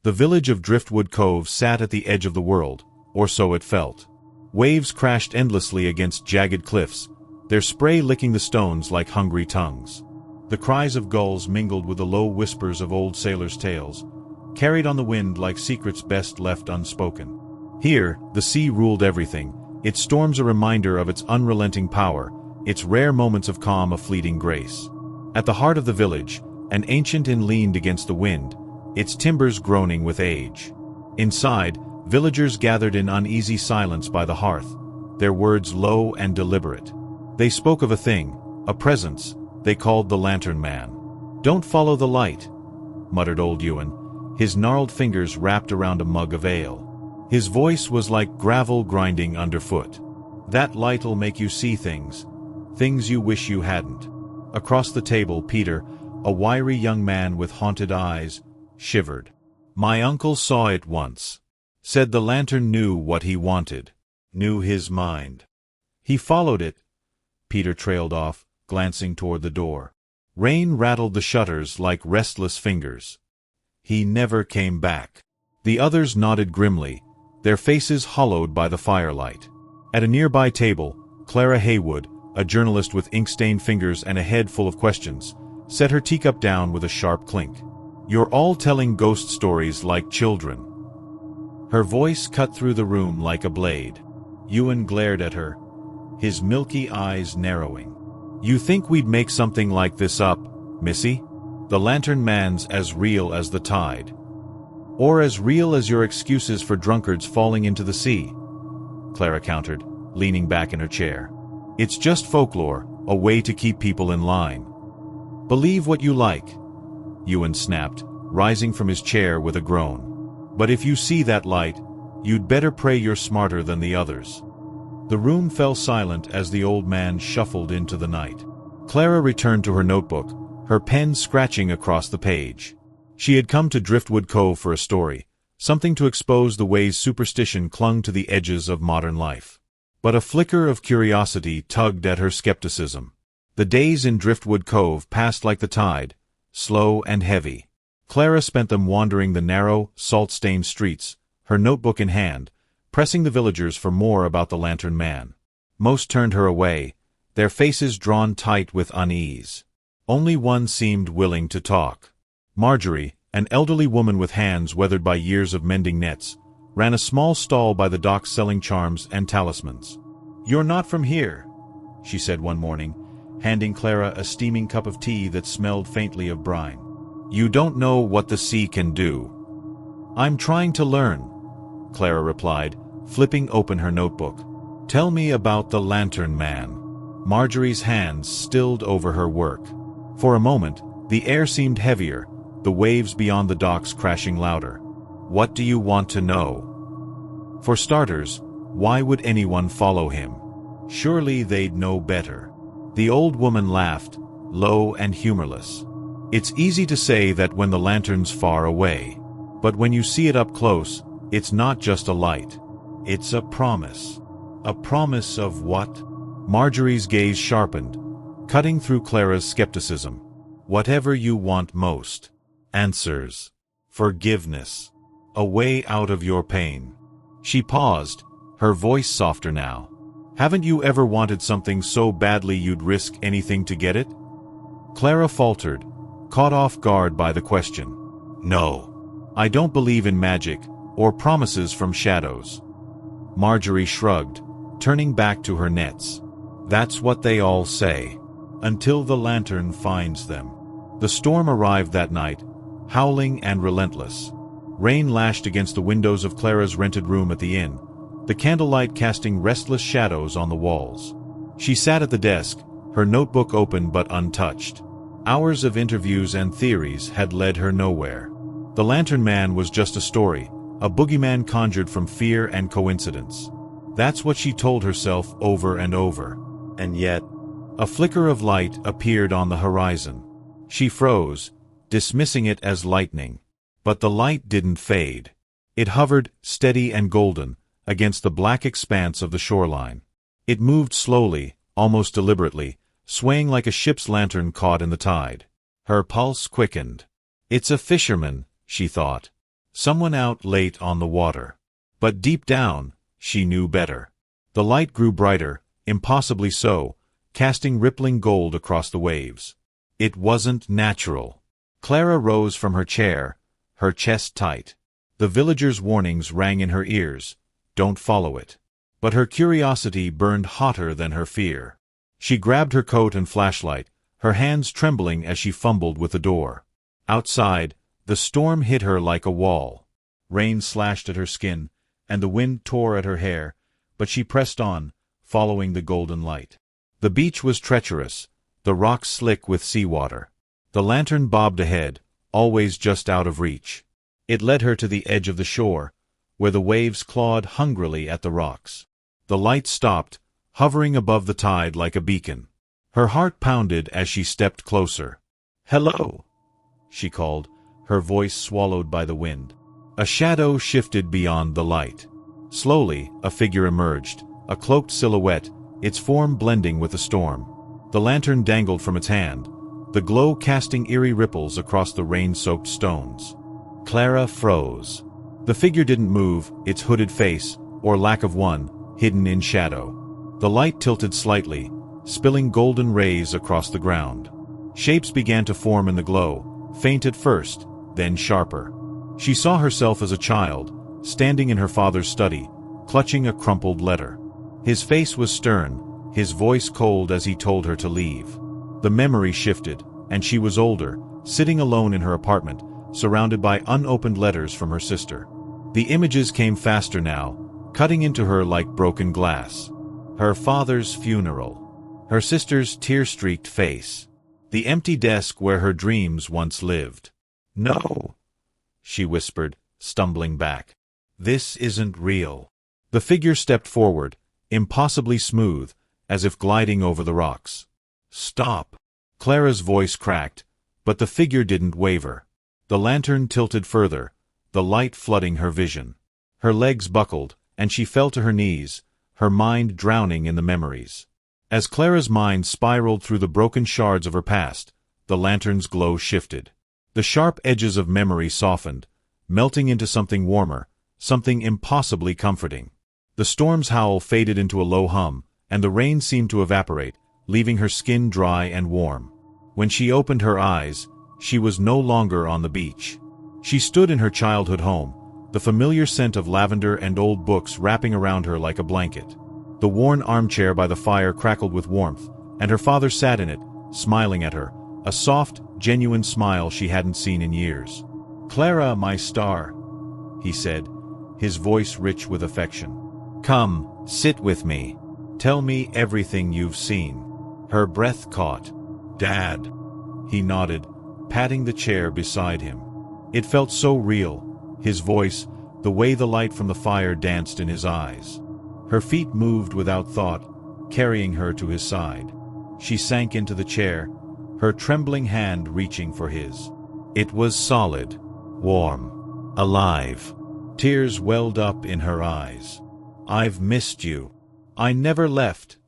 The village of Driftwood Cove sat at the edge of the world, or so it felt. Waves crashed endlessly against jagged cliffs, their spray licking the stones like hungry tongues. The cries of gulls mingled with the low whispers of old sailors' tales, carried on the wind like secrets best left unspoken. Here, the sea ruled everything, its storms a reminder of its unrelenting power, its rare moments of calm a fleeting grace. At the heart of the village, an ancient inn leaned against the wind, its timbers groaning with age. Inside, villagers gathered in uneasy silence by the hearth, their words low and deliberate. They spoke of a thing, a presence, they called the Lantern Man. "Don't follow the light," muttered old Ewan, his gnarled fingers wrapped around a mug of ale. His voice was like gravel grinding underfoot. "That light'll make you see things you wish you hadn't." Across the table, Peter, a wiry young man with haunted eyes, shivered. "My uncle saw it once. Said the lantern knew what he wanted, knew his mind. He followed it." Peter trailed off, glancing toward the door. Rain rattled the shutters like restless fingers. "He never came back." The others nodded grimly, their faces hollowed by the firelight. At a nearby table, Clara Haywood, a journalist with ink-stained fingers and a head full of questions, set her teacup down with a sharp clink. "You're all telling ghost stories like children." Her voice cut through the room like a blade. Ewan glared at her, his milky eyes narrowing. "You think we'd make something like this up, Missy? The Lantern Man's as real as the tide. Or as real as your excuses for drunkards falling into the sea," Clara countered, leaning back in her chair. "It's just folklore, a way to keep people in line." "Believe what you like," Ewan snapped, rising from his chair with a groan. "But if you see that light, you'd better pray you're smarter than the others." The room fell silent as the old man shuffled into the night. Clara returned to her notebook, her pen scratching across the page. She had come to Driftwood Cove for a story, something to expose the ways superstition clung to the edges of modern life. But a flicker of curiosity tugged at her skepticism. The days in Driftwood Cove passed like the tide, slow and heavy. Clara spent them wandering the narrow, salt-stained streets, her notebook in hand, pressing the villagers for more about the Lantern Man. Most turned her away, their faces drawn tight with unease. Only one seemed willing to talk. Marjorie, an elderly woman with hands weathered by years of mending nets, ran a small stall by the docks selling charms and talismans. "You're not from here," she said one morning, handing Clara a steaming cup of tea that smelled faintly of brine. "You don't know what the sea can do." "I'm trying to learn," Clara replied, flipping open her notebook. "Tell me about the Lantern Man." Marjorie's hands stilled over her work. For a moment, the air seemed heavier, the waves beyond the docks crashing louder. "What do you want to know?" "For starters, why would anyone follow him? Surely they'd know better." The old woman laughed, low and humorless. "It's easy to say that when the lantern's far away. But when you see it up close, it's not just a light. It's a promise." "A promise of what?" Marjorie's gaze sharpened, cutting through Clara's skepticism. "Whatever you want most. Answers. Forgiveness. A way out of your pain." She paused, her voice softer now. "Haven't you ever wanted something so badly you'd risk anything to get it?" Clara faltered, caught off guard by the question. "No. I don't believe in magic, or promises from shadows." Marjorie shrugged, turning back to her nets. "That's what they all say. Until the lantern finds them." The storm arrived that night, howling and relentless. Rain lashed against the windows of Clara's rented room at the inn, the candlelight casting restless shadows on the walls. She sat at the desk, her notebook open but untouched. Hours of interviews and theories had led her nowhere. The Lantern Man was just a story, a boogeyman conjured from fear and coincidence. That's what she told herself over and over. And yet, a flicker of light appeared on the horizon. She froze, dismissing it as lightning. But the light didn't fade. It hovered, steady and golden, against the black expanse of the shoreline. It moved slowly, almost deliberately, swaying like a ship's lantern caught in the tide. Her pulse quickened. "It's a fisherman," she thought. Someone out late on the water. But deep down, she knew better. The light grew brighter, impossibly so, casting rippling gold across the waves. It wasn't natural. Clara rose from her chair, her chest tight. The villagers' warnings rang in her ears, "Don't follow it." But her curiosity burned hotter than her fear. She grabbed her coat and flashlight, her hands trembling as she fumbled with the door. Outside, the storm hit her like a wall. Rain slashed at her skin, and the wind tore at her hair, but she pressed on, following the golden light. The beach was treacherous, the rocks slick with seawater. The lantern bobbed ahead, always just out of reach. It led her to the edge of the shore, where the waves clawed hungrily at the rocks. The light stopped, hovering above the tide like a beacon. Her heart pounded as she stepped closer. "Hello," she called, her voice swallowed by the wind. A shadow shifted beyond the light. Slowly, a figure emerged, a cloaked silhouette, its form blending with the storm. The lantern dangled from its hand, the glow casting eerie ripples across the rain-soaked stones. Clara froze. The figure didn't move, its hooded face, or lack of one, hidden in shadow. The light tilted slightly, spilling golden rays across the ground. Shapes began to form in the glow, faint at first, then sharper. She saw herself as a child, standing in her father's study, clutching a crumpled letter. His face was stern, his voice cold as he told her to leave. The memory shifted, and she was older, sitting alone in her apartment, surrounded by unopened letters from her sister. The images came faster now, cutting into her like broken glass. Her father's funeral. Her sister's tear-streaked face. The empty desk where her dreams once lived. "No," she whispered, stumbling back. "This isn't real." The figure stepped forward, impossibly smooth, as if gliding over the rocks. "Stop." Clara's voice cracked, but the figure didn't waver. The lantern tilted further, the light flooding her vision. Her legs buckled, and she fell to her knees, her mind drowning in the memories. As Clara's mind spiraled through the broken shards of her past, the lantern's glow shifted. The sharp edges of memory softened, melting into something warmer, something impossibly comforting. The storm's howl faded into a low hum, and the rain seemed to evaporate, leaving her skin dry and warm. When she opened her eyes, she was no longer on the beach. She stood in her childhood home, the familiar scent of lavender and old books wrapping around her like a blanket. The worn armchair by the fire crackled with warmth, and her father sat in it, smiling at her, a soft, genuine smile she hadn't seen in years. "Clara, my star," he said, his voice rich with affection. "Come, sit with me. Tell me everything you've seen." Her breath caught. "Dad." He nodded, patting the chair beside him. It felt so real, his voice, the way the light from the fire danced in his eyes. Her feet moved without thought, carrying her to his side. She sank into the chair, her trembling hand reaching for his. It was solid, warm, alive. Tears welled up in her eyes. "I've missed you. I never left,"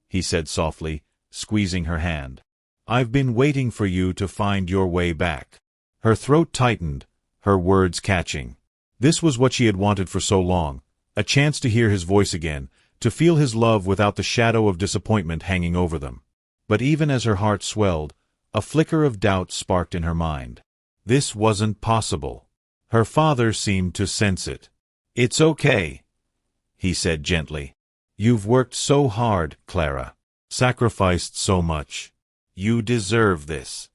he said softly, squeezing her hand. "I've been waiting for you to find your way back." Her throat tightened, her words catching. This was what she had wanted for so long, a chance to hear his voice again, to feel his love without the shadow of disappointment hanging over them. But even as her heart swelled, a flicker of doubt sparked in her mind. This wasn't possible. Her father seemed to sense it. "It's okay," he said gently. "You've worked so hard, Clara. Sacrificed so much. You deserve this."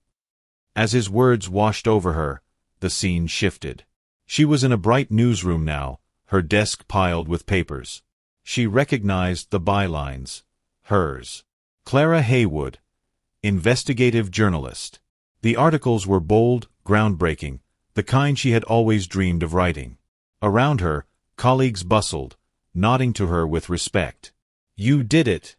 As his words washed over her, the scene shifted. She was in a bright newsroom now, her desk piled with papers. She recognized the bylines. Hers. Clara Haywood, investigative journalist. The articles were bold, groundbreaking, the kind she had always dreamed of writing. Around her, colleagues bustled, nodding to her with respect. "You did it,"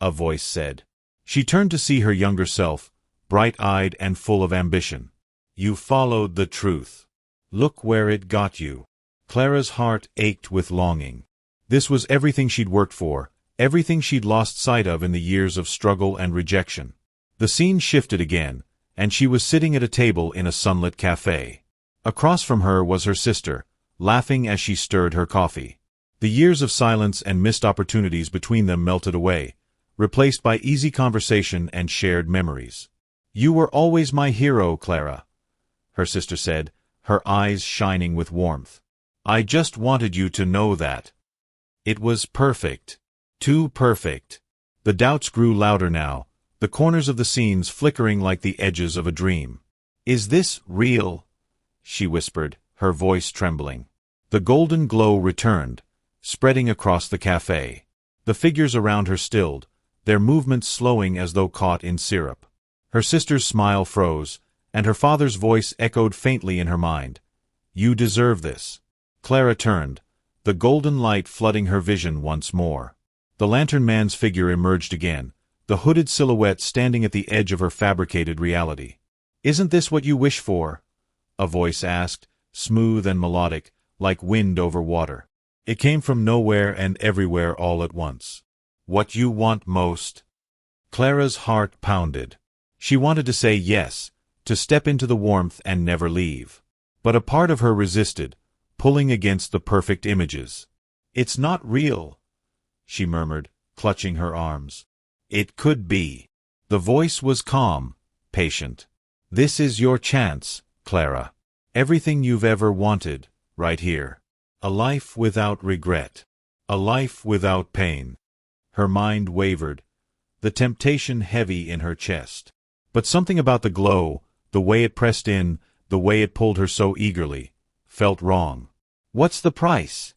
a voice said. She turned to see her younger self, bright-eyed and full of ambition. "You followed the truth. Look where it got you." Clara's heart ached with longing. This was everything she'd worked for, everything she'd lost sight of in the years of struggle and rejection. The scene shifted again, and she was sitting at a table in a sunlit cafe. Across from her was her sister, laughing as she stirred her coffee. The years of silence and missed opportunities between them melted away, replaced by easy conversation and shared memories. "You were always my hero, Clara," her sister said, her eyes shining with warmth. "I just wanted you to know that. It was perfect. Too perfect." The doubts grew louder now, the corners of the scenes flickering like the edges of a dream. "Is this real?" she whispered, her voice trembling. The golden glow returned, spreading across the cafe. The figures around her stilled, their movements slowing as though caught in syrup. Her sister's smile froze, and her father's voice echoed faintly in her mind. "You deserve this." Clara turned, the golden light flooding her vision once more. The lantern man's figure emerged again, the hooded silhouette standing at the edge of her fabricated reality. "Isn't this what you wish for?" a voice asked, smooth and melodic, like wind over water. It came from nowhere and everywhere all at once. "What you want most?" Clara's heart pounded. She wanted to say yes, to step into the warmth and never leave. But a part of her resisted, pulling against the perfect images. "It's not real," she murmured, clutching her arms. "It could be." The voice was calm, patient. "This is your chance, Clara. Everything you've ever wanted, right here. A life without regret. A life without pain." Her mind wavered, the temptation heavy in her chest. But something about the glow, the way it pressed in, the way it pulled her so eagerly, felt wrong. "What's the price?"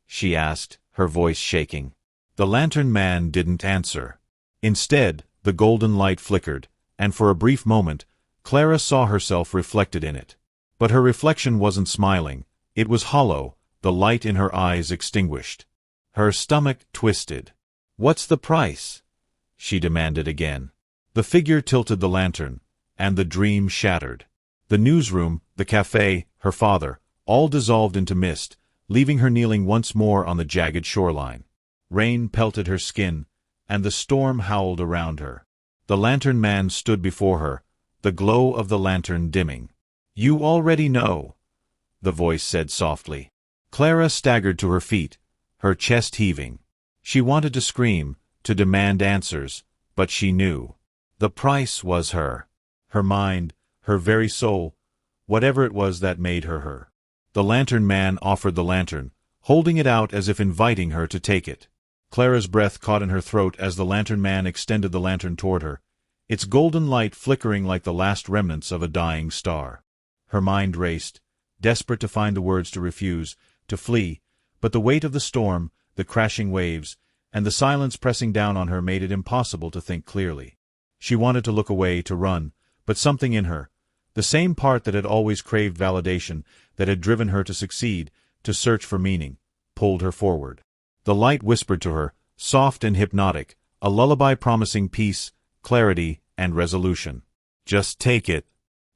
she asked, her voice shaking. The lantern man didn't answer. Instead, the golden light flickered, and for a brief moment, Clara saw herself reflected in it. But her reflection wasn't smiling. It was hollow, the light in her eyes extinguished. Her stomach twisted. "What's the price?" she demanded again. The figure tilted the lantern, and the dream shattered. The newsroom, the cafe, her father, all dissolved into mist, leaving her kneeling once more on the jagged shoreline. Rain pelted her skin, and the storm howled around her. The lantern man stood before her, the glow of the lantern dimming. "You already know," the voice said softly. Clara staggered to her feet, her chest heaving. She wanted to scream, to demand answers, but she knew. The price was her. Her mind, her very soul, whatever it was that made her her. The lantern man offered the lantern, holding it out as if inviting her to take it. Clara's breath caught in her throat as the lantern man extended the lantern toward her, its golden light flickering like the last remnants of a dying star. Her mind raced, desperate to find the words to refuse, to flee, but the weight of the storm, the crashing waves, and the silence pressing down on her made it impossible to think clearly. She wanted to look away, to run, but something in her, the same part that had always craved validation, that had driven her to succeed, to search for meaning, pulled her forward. The light whispered to her, soft and hypnotic, a lullaby promising peace, clarity, and resolution. "Just take it."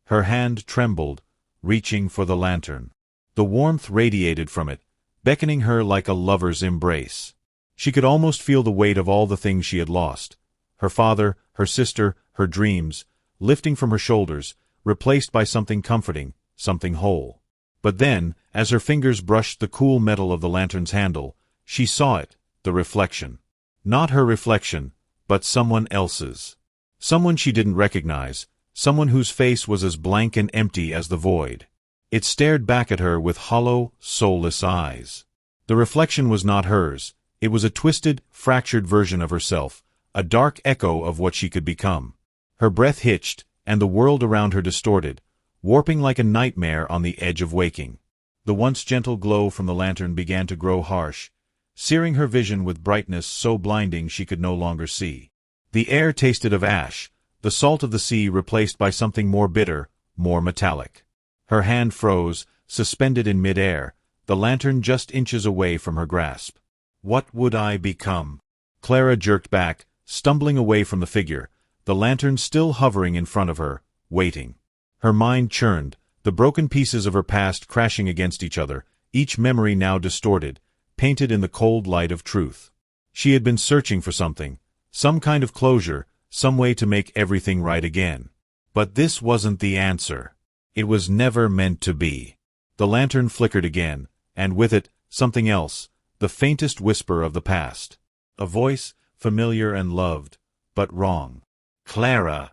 Her hand trembled, reaching for the lantern. The warmth radiated from it, beckoning her like a lover's embrace. She could almost feel the weight of all the things she had lost. Her father, her sister, her dreams, lifting from her shoulders, replaced by something comforting, something whole. But then, as her fingers brushed the cool metal of the lantern's handle, she saw it, the reflection. Not her reflection, but someone else's. Someone she didn't recognize, someone whose face was as blank and empty as the void. It stared back at her with hollow, soulless eyes. The reflection was not hers. It was a twisted, fractured version of herself, a dark echo of what she could become. Her breath hitched, and the world around her distorted, warping like a nightmare on the edge of waking. The once gentle glow from the lantern began to grow harsh, searing her vision with brightness so blinding she could no longer see. The air tasted of ash, the salt of the sea replaced by something more bitter, more metallic. Her hand froze, suspended in mid-air, the lantern just inches away from her grasp. What would I become? Clara jerked back, stumbling away from the figure, the lantern still hovering in front of her, waiting. Her mind churned, the broken pieces of her past crashing against each other, each memory now distorted, painted in the cold light of truth. She had been searching for something, some kind of closure, some way to make everything right again. But this wasn't the answer. It was never meant to be. The lantern flickered again, and with it, something else, the faintest whisper of the past. A voice, familiar and loved, but wrong. Clara.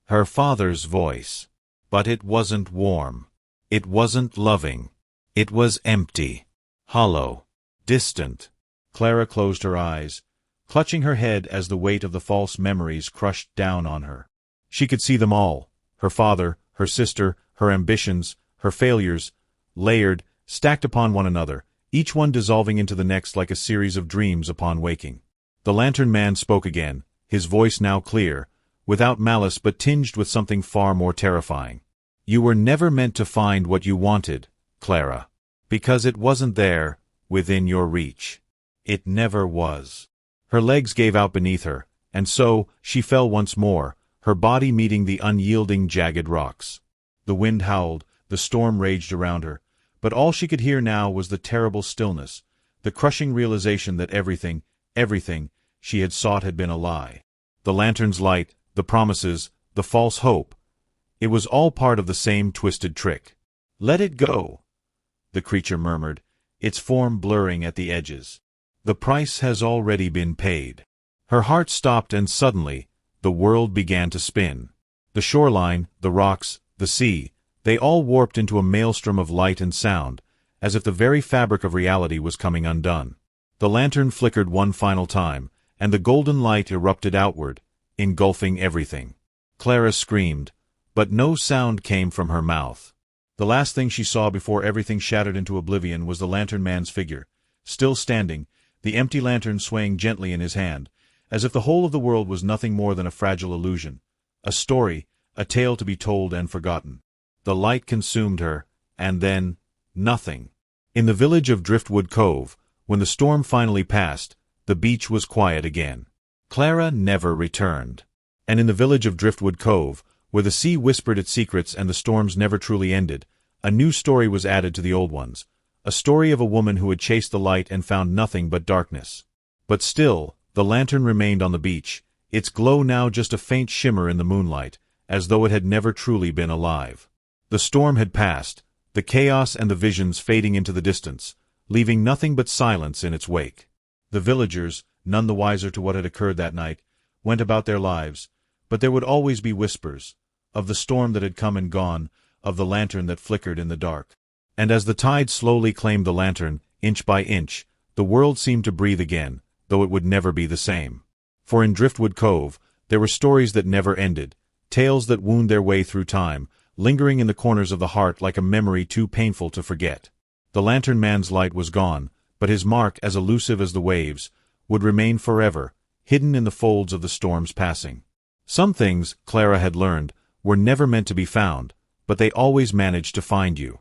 Her father's voice. But it wasn't warm. It wasn't loving. It was empty. Hollow. Distant. Clara closed her eyes, clutching her head as the weight of the false memories crushed down on her. She could see them all, her father, her sister, her ambitions, her failures, layered, stacked upon one another, each one dissolving into the next like a series of dreams upon waking. The lantern man spoke again, his voice now clear, without malice but tinged with something far more terrifying. You were never meant to find what you wanted, Clara. Because it wasn't there, within your reach. It never was. Her legs gave out beneath her, and so, she fell once more, her body meeting the unyielding jagged rocks. The wind howled, the storm raged around her, but all she could hear now was the terrible stillness, the crushing realization that everything she had sought had been a lie. The lantern's light, the promises, the false hope. It was all part of the same twisted trick. Let it go, the creature murmured, its form blurring at the edges. The price has already been paid. Her heart stopped and suddenly, the world began to spin. The shoreline, the rocks, the sea, they all warped into a maelstrom of light and sound, as if the very fabric of reality was coming undone. The lantern flickered one final time, and the golden light erupted outward, engulfing everything. Clara screamed, but no sound came from her mouth. The last thing she saw before everything shattered into oblivion was the lantern man's figure, still standing, the empty lantern swaying gently in his hand, as if the whole of the world was nothing more than a fragile illusion, a story, a tale to be told and forgotten. The light consumed her, and then, nothing. In the village of Driftwood Cove, when the storm finally passed, the beach was quiet again. Clara never returned. And in the village of Driftwood Cove, where the sea whispered its secrets and the storms never truly ended, a new story was added to the old ones, a story of a woman who had chased the light and found nothing but darkness. But still, the lantern remained on the beach, its glow now just a faint shimmer in the moonlight, as though it had never truly been alive. The storm had passed, the chaos and the visions fading into the distance, leaving nothing but silence in its wake. The villagers, none the wiser to what had occurred that night, went about their lives, but there would always be whispers, of the storm that had come and gone, of the lantern that flickered in the dark. And as the tide slowly claimed the lantern, inch by inch, the world seemed to breathe again, though it would never be the same. For in Driftwood Cove, there were stories that never ended, tales that wound their way through time, lingering in the corners of the heart like a memory too painful to forget. The lantern man's light was gone, but his mark, as elusive as the waves, would remain forever, hidden in the folds of the storm's passing. Some things, Clara had learned, were never meant to be found, but they always managed to find you.